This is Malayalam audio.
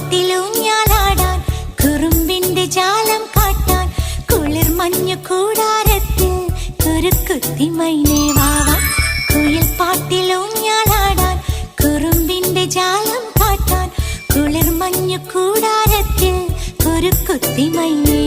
പാട്ടിലൂഞ്ഞാലാടാൻ കുറുമ്പിന്റെ ജാലം കാട്ടാൻ കുളിർ മഞ്ഞു കൂടാരത്തിൽ കുരുക്കുത്തി മൈനേ വാവാ. കുയിൽ പാട്ടിലൂഞ്ഞാലാടാൻ കുറുമ്പിന്റെ ജാലം കാട്ടാൻ കുളിർ മഞ്ഞു കൂടാരത്തിൽ കുരുക്കുത്തി മൈനേ